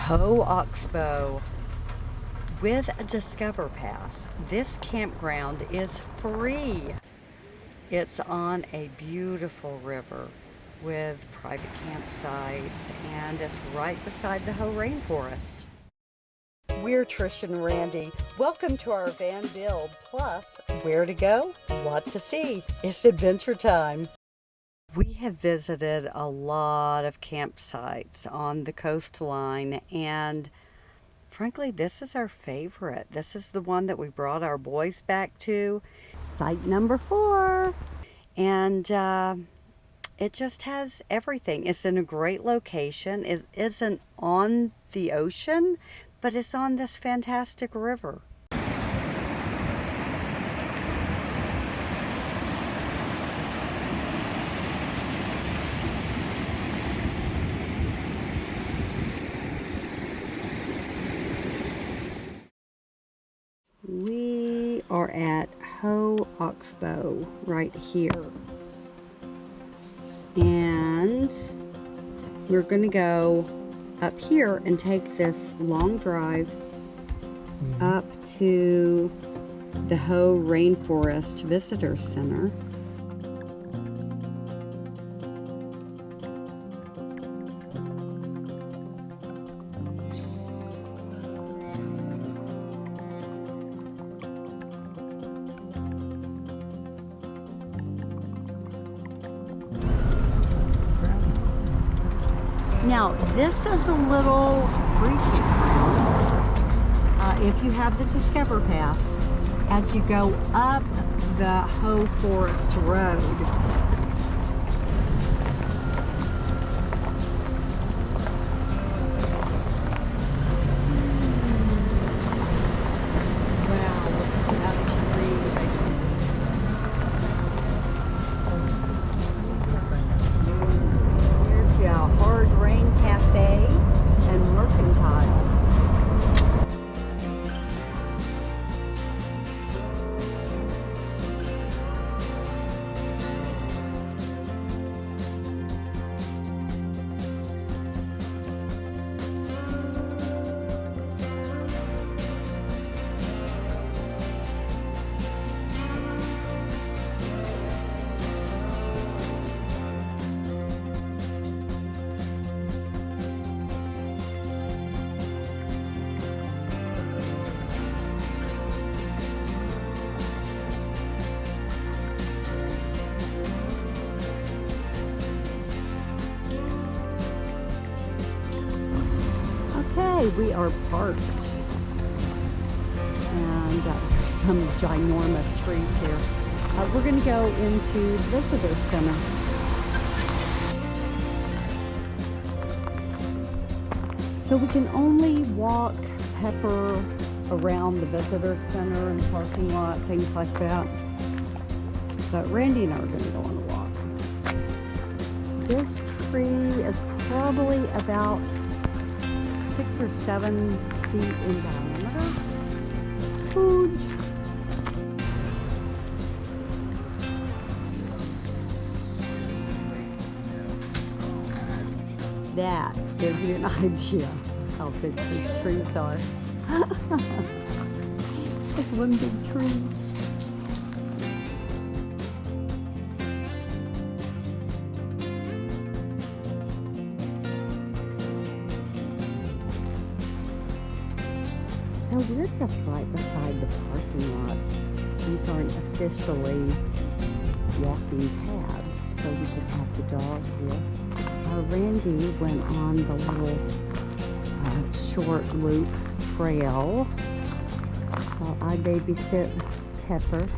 artzXpress. With a Discover Pass, this campground is free. It's on a beautiful river with private campsites, and it's right beside the Hoh Rainforest. We're Trish and Randy. Welcome to our van build, plus where to go, what to see. It's adventure time. We have visited a lot of campsites on the coastline, and frankly, this is our favorite. This is the one that we brought our boys back to, site number 4. And it just has everything. It's in a great location. It isn't on the ocean, but it's on this fantastic river. We are at artzXpress right here. And we're going to go up here and take this long drive up to the Hoh Rainforest Visitor Center. Now, this is a little free campground if you have the Discover Pass. As you go up the Hoh Forest Road, we are parked, and there's some ginormous trees here. We're going to go into the visitor center. So we can only walk pepper around the visitor center and parking lot, things like that. But Randy and I are going to go on a walk. This tree is probably about 6 or 7 feet in diameter. Huge. That gives you an idea how big these trees are. It's one big tree. So we're just right beside the parking lots. These aren't officially walking paths, so we could have the dog here. Randy went on the little short loop trail while I babysit Pepper.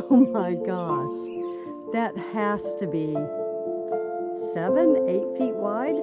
Oh my gosh, that has to be 7, 8 feet wide.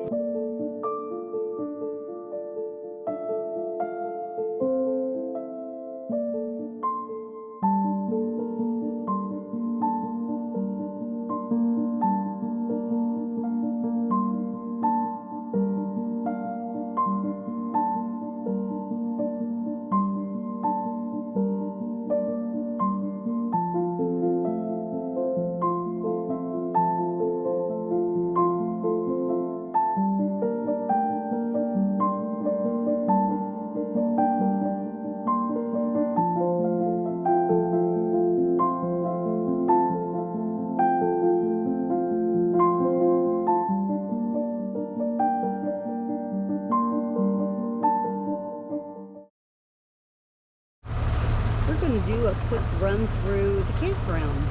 We're going to do a quick run through the campground.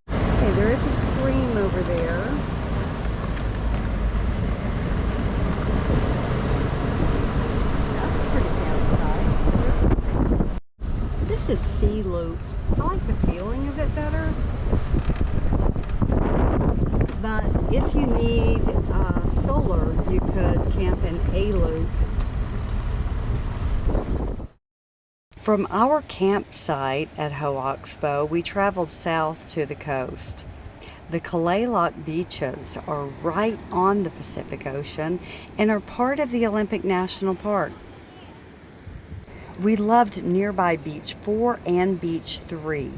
Okay, there is a stream over there. That's a pretty campsite. This is Sea Loop. I like the feeling of it better. But if you need solar, you could camp in A-Loop. From our campsite at Ho-Oxbow, we traveled south to the coast. The Kalaloch beaches are right on the Pacific Ocean and are part of the Olympic National Park. We loved nearby Beach 4 and Beach 3.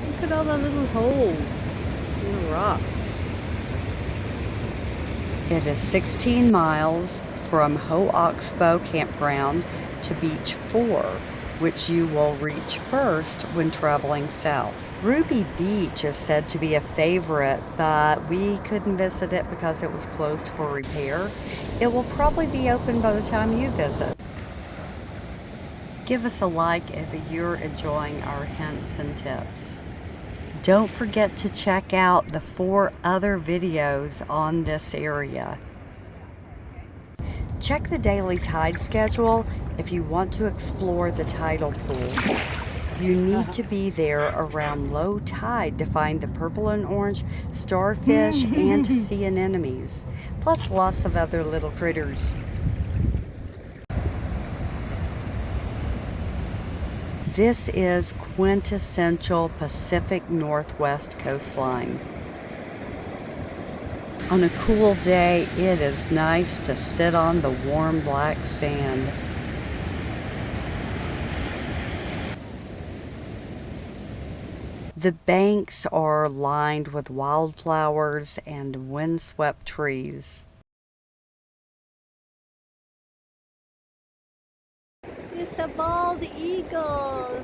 Look at all the little holes in the rocks. It is 16 miles from Ho-Oxbow Campground to Beach 4, which you will reach first when traveling south. Ruby Beach is said to be a favorite, but we couldn't visit it because it was closed for repair. It will probably be open by the time you visit. Give us a like if you're enjoying our hints and tips. Don't forget to check out the 4 other videos on this area. Check the daily tide schedule if you want to explore the tidal pools. You need to be there around low tide to find the purple and orange starfish and to see anemones, plus lots of other little critters. This is quintessential Pacific Northwest coastline. On a cool day, it is nice to sit on the warm black sand. The banks are lined with wildflowers and windswept trees. It's a bald eagle.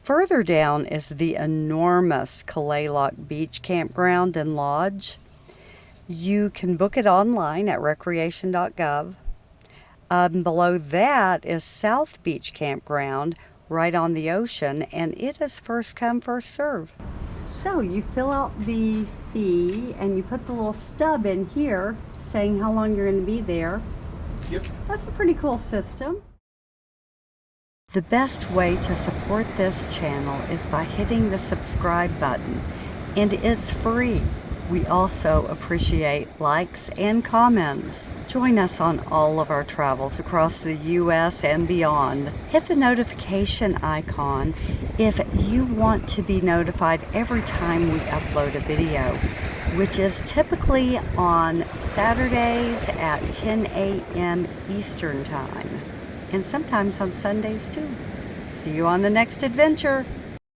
Further down is the enormous Kalaloch Beach Campground and Lodge. You can book it online at recreation.gov. Below that is South Beach Campground, right on the ocean, and it is first come, first serve. So you fill out the fee and you put the little stub in here saying how long you're going to be there. Yep. That's a pretty cool system. The best way to support this channel is by hitting the subscribe button, and it's free. We also appreciate likes and comments. Join us on all of our travels across the U.S. and beyond. Hit the notification icon if you want to be notified every time we upload a video, which is typically on Saturdays at 10 a.m. Eastern Time, and sometimes on Sundays too. See you on the next adventure.